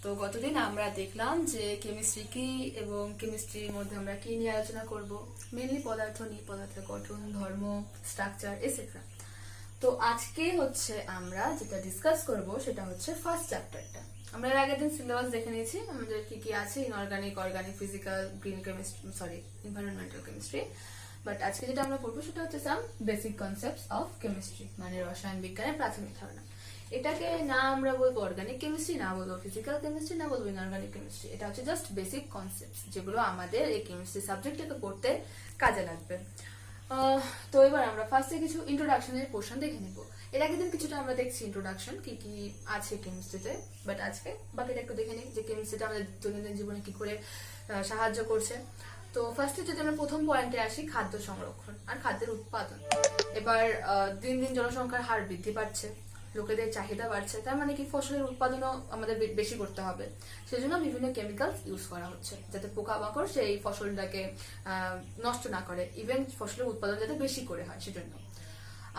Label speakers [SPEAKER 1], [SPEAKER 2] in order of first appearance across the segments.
[SPEAKER 1] তো গতদিন আমরা দেখলাম যে কেমিস্ট্রি কি এবং কেমিস্ট্রির মধ্যে আমরা কি নিয়ে আলোচনা করব। মেইনলি পদার্থ নিয়ে, পদার্থের গঠন, ধর্ম, স্ট্রাকচার এটসেট্রা। তো আজকে হচ্ছে আমরা যেটা ডিসকাস করব সেটা হচ্ছে ফার্স্ট চ্যাপ্টারটা। আমরা এর আগের দিন সিলেবাস দেখে নিয়েছি আমাদের কি কি আছে, inorganic, organic, physical, green chemistry, environmental chemistry. But আজকে যেটা আমরা পড়বো সেটা হচ্ছে some basic concepts of chemistry, মানে রসায়ন বিজ্ঞানের প্রাথমিক ধারণা। এটাকে না আমরা বলবো অর্গানিক কেমিস্ট্রি, না বলবো ফিজিক্যাল কেমিস্ট্রি, না বলবো ইনঅর্গানিক কেমিস্ট্রি। এটা হচ্ছে জাস্ট বেসিক কনসেপ্টস যেগুলো আমাদের এই কেমিস্ট্রি সাবজেক্টটাকে পড়তে কাজে লাগবে। তো এবার আমরা ফার্স্টে কিছু ইন্ট্রোডাকশনের পোর্শন দেখে নিব। এর আগের দিন কিছুটা আমরা দেখছি ইন্ট্রোডাকশন কি কি আছে কেমিস্ট্রিতে, বাট আজকে বাকিটা একটু দেখে নিই যে কেমিস্ট্রিটা আমাদের দৈনন্দিন জীবনে কি করে সাহায্য করছে। তো ফার্স্টে যদি আমরা প্রথম পয়েন্টে আসি, খাদ্য সংরক্ষণ আর খাদ্যের উৎপাদন। এবার দিন দিন জনসংখ্যার হার বৃদ্ধি পাচ্ছে, লোকেদের চাহিদা বাড়ছে, তার মানে কি ফসলের উৎপাদনও আমাদের বেশি করতে হবে। সেজন্য বিভিন্ন কেমিক্যালস ইউজ করা হচ্ছে যাতে পোকামাকড় সেই ফসলটাকে নষ্ট না করে, ইভেন ফসলের উৎপাদন যাতে বেশি করে হয় সেজন্য।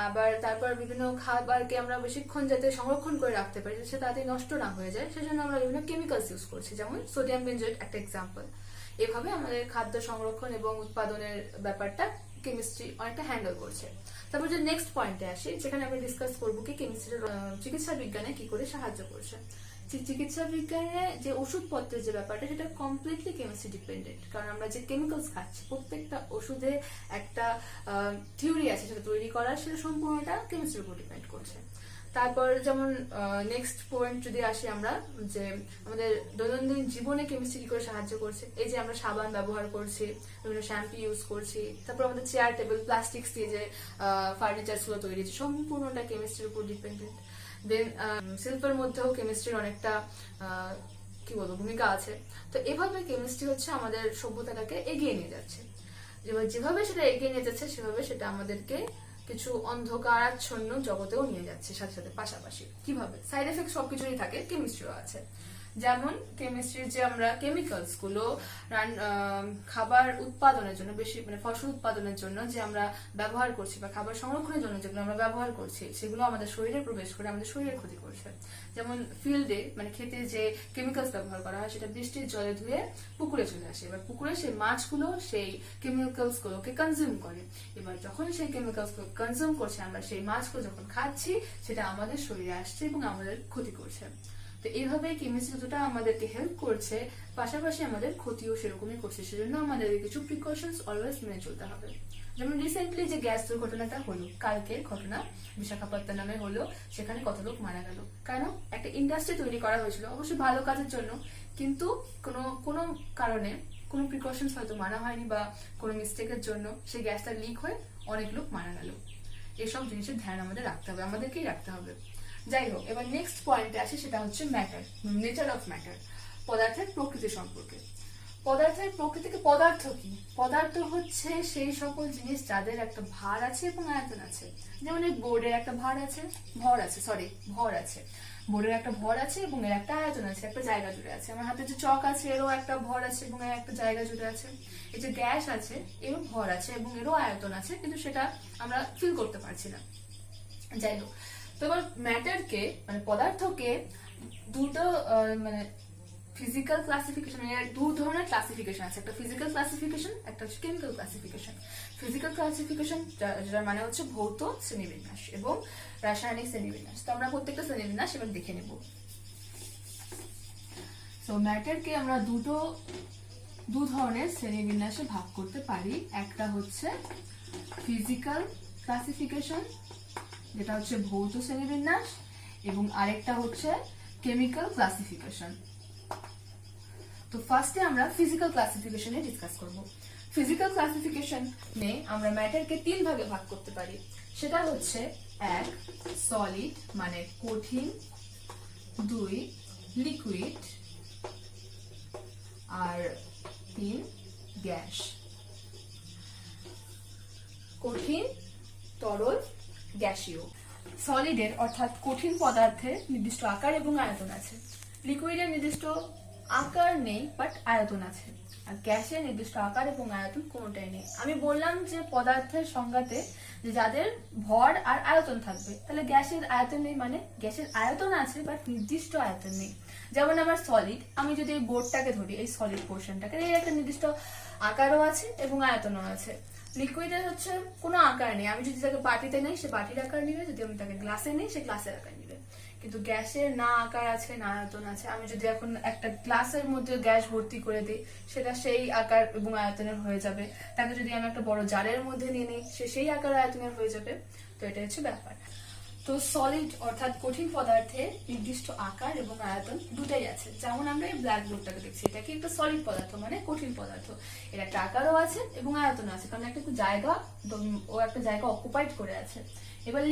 [SPEAKER 1] আবার তারপর বিভিন্ন খাবারকে আমরা বেশিক্ষণ যাতে সংরক্ষণ করে রাখতে পারি, সে তাড়াতাড়ি নষ্ট না হয়ে যায়, সেজন্য আমরা বিভিন্ন কেমিক্যালস ইউজ করছি, যেমন সোডিয়াম বেনজোয়েট একটা এক্সাম্পল। এভাবে আমাদের খাদ্য সংরক্ষণ এবং উৎপাদনের ব্যাপারটা কেমিস্ট্রি অনেকটা হ্যান্ডেল করছে। তারপর যে নেক্সট পয়েন্টে আসি, যেখানে আমরা ডিসকাস করবো কি কেমিস্ট্রি চিকিৎসা বিজ্ঞানে কি করে সাহায্য করছে। চিকিৎসা বিজ্ঞানে যে ওষুধপত্রের যে ব্যাপারটা, সেটা কমপ্লিটলি কেমিস্ট্রি ডিপেন্ডেন্ট, কারণ আমরা যে কেমিক্যালস খাচ্ছি প্রত্যেকটা ওষুধে একটা থিওরি আছে সেটা তৈরি করার, সেটা সম্পূর্ণটা কেমিস্ট্রির উপর ডিপেন্ড করছে। তারপর যেমন নেক্সট পয়েন্ট যদি আসি আমরা, যে আমাদের দৈনন্দিন জীবনে কেমিস্ট্রি কি করে সাহায্য করছে। এই যে আমরা সাবান ব্যবহার করছি, বিভিন্ন শ্যাম্পু ইউজ করছি, তারপর আমাদের চেয়ার টেবিল প্লাস্টিক্স দিয়ে যে ফার্নিচার গুলো তৈরি হচ্ছে, সম্পূর্ণটা কেমিস্ট্রির উপর ডিপেন্ডেন্ট। দেন শিল্পের মধ্যেও কেমিস্ট্রির অনেকটা কি বলবো ভূমিকা আছে। তো এভাবে কেমিস্ট্রি হচ্ছে আমাদের সভ্যতাটাকে এগিয়ে নিয়ে যাচ্ছে। এবার যেভাবে সেটা এগিয়ে নিয়ে যাচ্ছে সেভাবে সেটা আমাদেরকে কিছু অন্ধকারাচ্ছন্ন জগতেও নিয়ে যাচ্ছে, সাথে সাথে পাশাপাশি। কিভাবে সাইড এফেক্ট সবকিছুরই থাকে, কেমিস্ট্রিও আছে। যেমন কেমিস্ট্রির যে আমরা কেমিক্যালস গুলো খাবার উৎপাদনের জন্য, বেশি মানে ফসল উৎপাদনের জন্য যে আমরা ব্যবহার করছি, বা খাবার সংরক্ষণের জন্য যেগুলো আমরা ব্যবহার করছি, সেগুলো আমাদের শরীরে প্রবেশ করে আমাদের শরীরের ক্ষতি করছে। যেমন ফিল্ডে মানে খেতে যে কেমিক্যালস ব্যবহার করা হয়, সেটা বৃষ্টির জলে ধুয়ে পুকুরে চলে আসে। এবার পুকুরে সেই মাছগুলো সেই কেমিক্যালস গুলোকে কনজিউম করে। এবার যখন সেই কেমিক্যালস গুলো কনজিউম করছে, আমরা সেই মাছগুলো যখন খাচ্ছি, সেটা আমাদের শরীরে আসছে এবং আমাদের ক্ষতি করছে। তো এইভাবে কেমিস্ট্রি যতটা আমাদেরকে হেল্প করছে, পাশাপাশি আমাদের ক্ষতিও সেরকমই করছে। সেজন্য আমাদের কিছু প্রিকশনস অলওয়েজ মেনে চলতে হবে। যেমন রিসেন্টলি যে গ্যাস দুর্ঘটনাটা হলো, কালকের ঘটনা, বিশাখাপত্তনমে হলো, সেখানে কত লোক মারা গেল। কেন? একটা ইন্ডাস্ট্রি তৈরি করা হয়েছিল, অবশ্যই ভালো কাজের জন্য, কিন্তু কোনো কারণে কোনো প্রিকশনস হয়তো মানা হয়নি, বা কোনো মিস্টেকের জন্য সেই গ্যাসটা লিক হয়ে অনেক লোক মারা গেল। এসব জিনিসের ধ্যান আমাদের রাখতে হবে, আমাদেরকেই রাখতে হবে। যাই হোক, এবার নেক্সট পয়েন্টে আসে, সেটা হচ্ছে ম্যাটার, নেচার অফ ম্যাটার, পদার্থের প্রকৃতি সম্পর্কে। পদার্থের প্রকৃতিকে, পদার্থ কি? পদার্থ হচ্ছে সেই সকল জিনিস যাদের একটা ভার আছে এবং আয়তন আছে। যেমন এই বোর্ডের একটা ভর আছে, বোর্ডের একটা ভর আছে এবং এর একটা আয়তন আছে, একটা জায়গা জুড়ে আছে। আমার হাতে যে চক আছে, এরও একটা ভর আছে এবং এর একটা জায়গা জুড়ে আছে। এই যে গ্যাস আছে, এরও ভর আছে এবং এরও আয়তন আছে, কিন্তু সেটা আমরা ফিল করতে পারছি না। যাই হোক, তো এবার ম্যাটারকে মানে পদার্থকে দুটো মানে ফিজিক্যাল ক্লাসিফিকেশন, দু ধরনের ক্লাসিফিকেশন আছে, একটা ফিজিক্যাল ক্লাসিফিকেশন, একটা হচ্ছে কেমিক্যাল ক্লাসিফিকেশন। ফিজিক্যাল ক্লাসিফিকেশন যার মানে হচ্ছে ভৌত শ্রেণীবিন্যাস, এবং রাসায়নিক শ্রেণীবিন্যাস। তো আমরা প্রত্যেকটা শ্রেণীবিন্যাস এবার দেখে নেব। তো ম্যাটারকে আমরা দু ধরনের শ্রেণীবিন্যাসে ভাগ করতে পারি। একটা হচ্ছে ফিজিক্যাল ক্লাসিফিকেশন, যেটা হচ্ছে ভৌত শ্রেণীবিন্যাস, এবং আরেকটা হচ্ছে কেমিক্যাল ক্লাসিফিকেশন। তো ফার্স্টে আমরা ফিজিক্যাল ক্লাসিফিকেশনে ডিসকাস করব। ফিজিক্যাল ক্লাসিফিকেশনে আমরা ম্যাটারকে 3 ভাগে ভাগ করতে পারি। সেটা হচ্ছে 1 সলিড মানে কঠিন, 2 লিকুইড, আর 3 গ্যাস। কঠিন, তরল, গ্যাসীয়। সলিডের অর্থাৎ কঠিন পদার্থের নির্দিষ্ট আকার এবং আয়তন আছে। লিকুইডের নির্দিষ্ট আকার নেই, বাট আয়তন আছে। আর গ্যাসের নির্দিষ্ট আকার এবং আয়তন কোনোটাই নেই। আমি বললাম যে পদার্থের সংজ্ঞাতে যে যাদের ভর আর আয়তন থাকবে, তাহলে গ্যাসের আয়তন নেই, মানে গ্যাসের আয়তন আছে বাট নির্দিষ্ট আয়তন নেই। যেমন আমার সলিড, আমি যদি এই বোর্ডটাকে ধরি, এই সলিড পোর্শনটাকে, এর একটা নির্দিষ্ট আকারও আছে এবং আয়তনও আছে। লিকুইডের হচ্ছে কোনো আকার নেই, আমি যদি তাকে বাটিতে নেই সে বাটির আকার নিবে, যদি আমি তাকে গ্লাসে নেই সে গ্লাসের আকার নিবে। কিন্তু গ্যাসের না আকার আছে না আয়তন আছে। আমি যদি এখন একটা গ্লাসের মধ্যে গ্যাস ভর্তি করে দিই সেটা সেই আকার এবং আয়তনের হয়ে যাবে, তাকে যদি আমি একটা বড় জারের মধ্যে নিয়ে নিই সে সেই আকার আয়তনের হয়ে যাবে। তো এটা হচ্ছে ব্যাপার। তো সলিড অর্থাৎ কঠিন পদার্থের নির্দিষ্ট আকার এবং আয়তন দুটাই আছে। যেমন আমরা এই ব্ল্যাক বোর্ডটাকে দেখছি, এটা কি একটা সলিড পদার্থ মানে কঠিন পদার্থ, এর একটা আকারও আছে এবং আয়তন আছে, কারণ একটা জায়গা, ও একটা জায়গা অকুপাইড করে আছে। এবার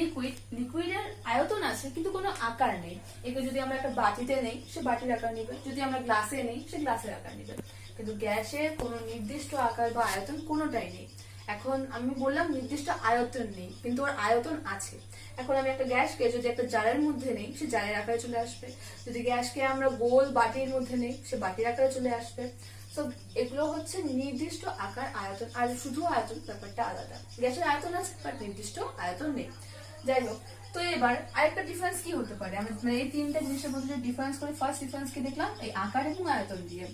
[SPEAKER 1] লিকুইডের আয়তন আছে কিন্তু কোনো আকার নেই। একে যদি আমরা একটা বাটিতে নেই সে বাটির আকার নিবে, যদি আমরা গ্লাসে নেই সে গ্লাসের আকার নিবে। কিন্তু গ্যাসের কোনো নির্দিষ্ট আকার বা আয়তন কোনোটাই নেই। এখন আমি বললাম নির্দিষ্ট আয়তন নেই, কিন্তু ওর আয়তন আছে। এখন আমি একটা গ্যাসকে যদি একটা জারের মধ্যে নেই সে জারের আকারে চলে আসবে, যদি গ্যাসকে আমরা গোল বাটির মধ্যে নেই সে বাটির আকারে চলে আসবে। তো এগুলো হচ্ছে নির্দিষ্ট আকার আয়তন, আর শুধু আয়তন ব্যাপারটা আলাদা। গ্যাসের আয়তন আছে বাট নির্দিষ্ট আয়তন নেই। যাই হোক, তো এবার আরেকটা ডিফারেন্স কি হতে পারে, আমি এই তিনটা জিনিসের মধ্যে ডিফারেন্স করে ফার্স্ট ডিফারেন্স কি দেখলাম এই আকার এবং আয়তন দিয়ে।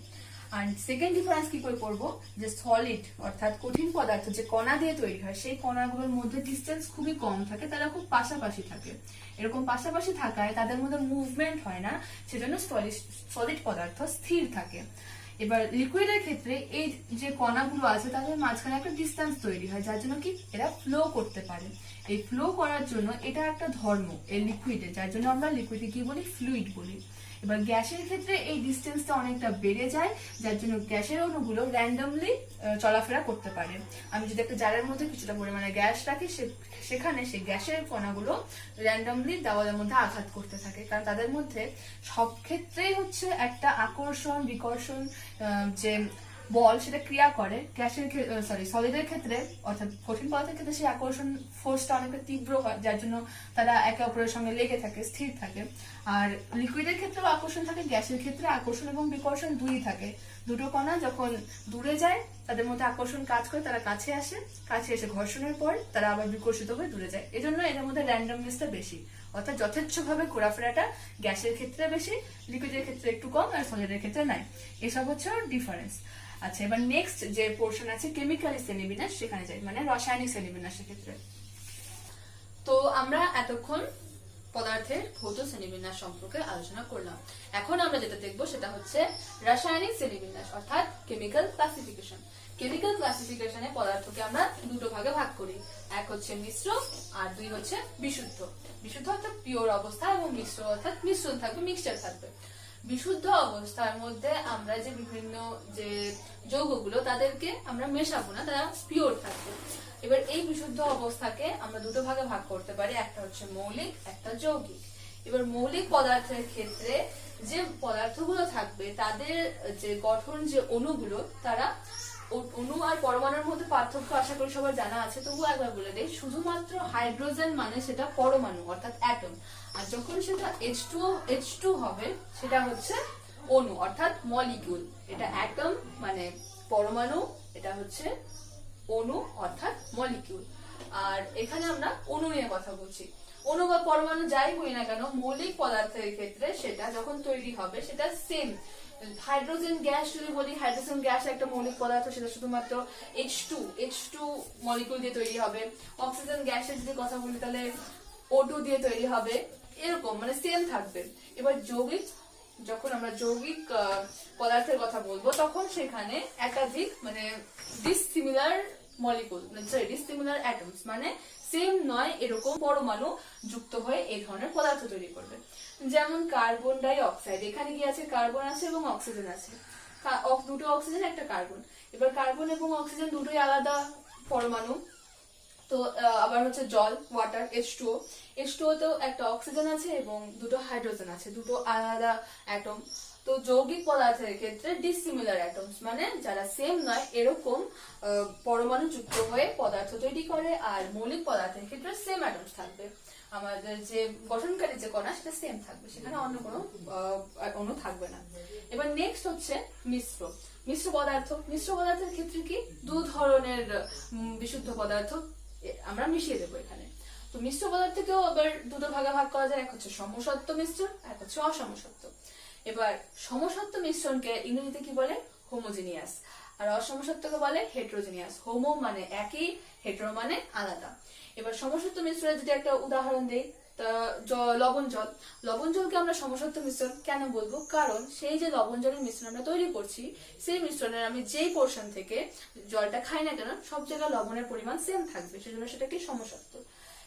[SPEAKER 1] আর সেকেন্ড ডিফারেন্স কি করে করবো, যে সলিড অর্থাৎ কঠিন পদার্থ যে কণা দিয়ে তৈরি হয় সেই কণাগুলোর মধ্যে ডিস্টেন্স খুবই কম থাকে, তারা খুব পাশাপাশি থাকে। এরকম পাশাপাশি থাকায় তাদের মধ্যে মুভমেন্ট হয় না, সেজন্য সলিড পদার্থ স্থির থাকে। এবার লিকুইডের ক্ষেত্রে এই যে কণাগুলো আছে তাদের মাঝখানে একটা ডিস্টেন্স তৈরি হয়, যার জন্য কি এরা ফ্লো করতে পারে। এই ফ্লো করার জন্য এটা একটা ধর্ম এই লিকুইডের, যার জন্য আমরা লিকুইডকে কি বলি, ফ্লুইড বলি। এবার গ্যাসের ক্ষেত্রে এই ডিস্টেন্সটা অনেকটা বেড়ে যায়, যার জন্য গ্যাসের অণুগুলো র্যান্ডমলি চলাফেরা করতে পারে। আমি যদি একটা জারের মধ্যে কিছুটা পরিমাণে গ্যাস রাখি সেখানে সেই গ্যাসের কণাগুলো র্যান্ডমলি দেওয়ালের মধ্যে আঘাত করতে থাকে, কারণ তাদের মধ্যে সব ক্ষেত্রেই হচ্ছে একটা আকর্ষণ বিকর্ষণ যে বল সেটা ক্রিয়া করে। গ্যাসের সলিডের ক্ষেত্রে অর্থাৎ কঠিন পদার্থের ক্ষেত্রে সেই আকর্ষণ ফোর্সটা অনেকটা তীব্র হয়, যার জন্য তারা একে অপরের সঙ্গে লেগে থাকে, স্থির থাকে। আর লিকুইডের ক্ষেত্রেও আকর্ষণ থাকে, গ্যাসের ক্ষেত্রে আকর্ষণ এবং বিকর্ষণ দুই থাকে। দুটো কণা যখন দূরে যায় তাদের মধ্যে আকর্ষণ কাজ করে, তারা কাছে আসে, কাছে এসে ঘর্ষণের পর তারা আবার বিকর্ষিত হয়ে দূরে যায়। এজন্য এদের মধ্যে র্যান্ডমনেসটা বেশি, অর্থাৎ যথেচ্ছভাবে ঘোরাফেরাটা গ্যাসের ক্ষেত্রে বেশি, লিকুইডের ক্ষেত্রে একটু কম, আর সলিডের ক্ষেত্রে নাই। এসব হচ্ছে ডিফারেন্স। আচ্ছা, এবার নেক্সট যে পোর্শন আছে কেমিক্যালি শ্রেণীবিন্যাস, সেখানে যাই, মানে রাসায়নিক শ্রেণীবিন্যাসের ক্ষেত্রে। তো আমরা এতক্ষণ পদার্থের ভৌত শ্রেণীবিন্যাস সম্পর্কে আলোচনা করলাম। এখন আমরা যেটা দেখবো সেটা হচ্ছে রাসায়নিক শ্রেণীবিন্যাস অর্থাৎ কেমিক্যাল ক্লাসিফিকেশন। কেমিক্যাল ক্লাসিফিকেশনে পদার্থকে আমরা দুটো ভাগে ভাগ করি, এক হচ্ছে মিশ্র আর দুই হচ্ছে বিশুদ্ধ। বিশুদ্ধ অর্থাৎ পিওর অবস্থা এবং মিশ্র অর্থাৎ মিশ্রণ থাকবে, মিক্সচার থাকবে। বিশুদ্ধ অবস্থার মধ্যে আমরা যে বিভিন্ন যে যৌগগুলো তাদেরকে আমরা মেশাবো না, তারা পিওর থাকবে। এবার এই বিশুদ্ধ অবস্থাকে আমরা দুটো ভাগে ভাগ করতে পারি, একটা হচ্ছে মৌলিক, একটা যৌগিক। এবার মৌলিক পদার্থের ক্ষেত্রে যে পদার্থগুলো থাকবে তাদের যে গঠন, যে অণুগুলো, তারা অণু আর পরমাণুর মধ্যে পার্থক্য আশা করি সবার জানা আছে, তবু একবার বলে দেই। শুধুমাত্র হাইড্রোজেন মানে সেটা পরমাণু অর্থাৎ অ্যাটম, আর যখন সেটা H2 হবে সেটা হচ্ছে অণু অর্থাৎ মলিকিউল। এটা অ্যাটম মানে পরমাণু, এটা হচ্ছে অণু অর্থাৎ মলিকিউল। আর এখানে আমরা অণু নিয়ে কথা বলছি। অণু বা পরমাণু যাই বলি না কেন, মৌলিক পদার্থের ক্ষেত্রে সেটা যখন তৈরি হবে সেটা সেম। হাইড্রোজেন গ্যাস যদি বলি, হাইড্রোজেন গ্যাস একটা মৌলিক পদার্থ, সেটা শুধুমাত্র H2 মলিকিউল দিয়ে তৈরি হবে। অক্সিজেন গ্যাসের যদি কথা বলি তাহলে O2 দিয়ে তৈরি হবে, এরকম মানে সেম থাকবে। এবার যৌগিক, যখন আমরা যৌগিক পদার্থের কথা বলবো তখন সেখানে একাধিক মানে ডিসিমিলার মলিকিউল, ডিসিমিলার অ্যাটমস মানে সেম নয় এরকম পরমাণু যুক্ত হয়ে এই ধরনের পদার্থ তৈরি করবে। যেমন কার্বন ডাই অক্সাইড, এখানে কি আছে, কার্বন আছে এবং অক্সিজেন আছে, দুটো অক্সিজেন একটা কার্বন। এবার কার্বন এবং অক্সিজেন দুটোই আলাদা পরমাণু। তো আবার হচ্ছে জল, ওয়াটার, H2O তেও একটা অক্সিজেন আছে এবং দুটো হাইড্রোজেন আছে, দুটো আলাদা অ্যাটম। তো যৌগিক পদার্থের ক্ষেত্রে ডিসিমিলার অ্যাটমস মানে যারা সেম নয় এরকম পরমাণু যুক্ত হয়ে পদার্থ তৈরি করে, আর মৌলিক পদার্থের ক্ষেত্রে সেম অ্যাটমস থাকবে। আমাদের যে গঠনকারী যে কণা সেটা সেম থাকবে, সেখানে অন্য কোনো অণু থাকবে না। এবার নেক্সট হচ্ছে মিশ্র পদার্থ। মিশ্র পদার্থের ক্ষেত্রে কি দু ধরনের বিশুদ্ধ পদার্থ আমরা মিশিয়ে দেবো এখানে। তো মিশ্র পদার্থকেও আবার দুটো ভাগে ভাগ করা যায়, এক হচ্ছে সমসত্ব মিশ্র, এক হচ্ছে অসমসত্ব। এবার সমসত্ব মিশ্রণকে ইংরেজিতে কি বলে? হোমোজিনিয়াস। আর অসমসত্বকে বলে হেটেরোজিনিয়াস। হোমো মানে একই, হেটেরো মানে আলাদা। এবার সমসত্ব মিশ্রণের যদি একটা উদাহরণ দেই, লবণ জল। লবণ জলকে আমরা সমসত্ব মিশ্রণ কেন বলবো? কারণ সেই যে লবণ জলের মিশ্রণ আমরা তৈরি করছি, সেই মিশ্রণের আমি যেই পোর্শন থেকে জলটা খাই না কেন, সব জায়গায় লবণের পরিমাণ সেম থাকবে, সেজন্য সেটাকে সমসত্ব।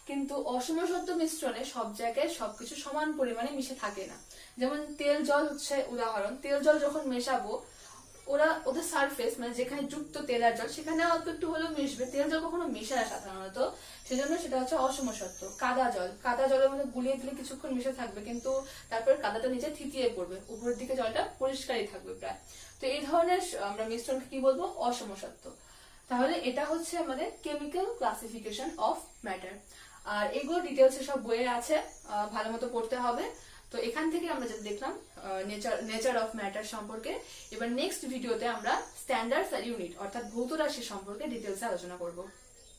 [SPEAKER 1] কিন্তু অসমসত্ব মিশ্রণে সব জায়গায় সবকিছু সমান পরিমাণে মিশে থাকে না। যেমন তেল জল হচ্ছে উদাহরণ। তেল জল যখন মেশাবো, ওদের সারফেস মানে যেখানে যুক্ত তেল আর জল, সেখানে অল্প একটু হলেও মিশবে। তেল জল কখনো মিশে না সাধারণত, সেজন্য সেটা হচ্ছে অসমসত্ব। কাদা জলের মধ্যে গুলিয়ে দিলে কিছুক্ষণ মিশে থাকবে, কিন্তু তারপর কাদাটা নিচে থিতিয়ে পড়বে, উপরের দিকে জলটা পরিষ্কারই থাকবে প্রায়। তো এই ধরনের আমরা মিশ্রণকে কি বলবো? অসমসত্ব। তাহলে এটা হচ্ছে আমাদের কেমিক্যাল ক্লাসিফিকেশন অফ ম্যাটার। আর এগুলো ডিটেলসে সব বইয়ে আছে, ভালো মতো পড়তে হবে। তো এখান থেকে আমরা যেটা দেখলাম নেচার অফ ম্যাটার সম্পর্কে। এবার নেক্সট ভিডিওতে আমরা স্ট্যান্ডার্ডস আর ইউনিট অর্থাৎ ভৌত রাশি সম্পর্কে ডিটেলসে আলোচনা করব।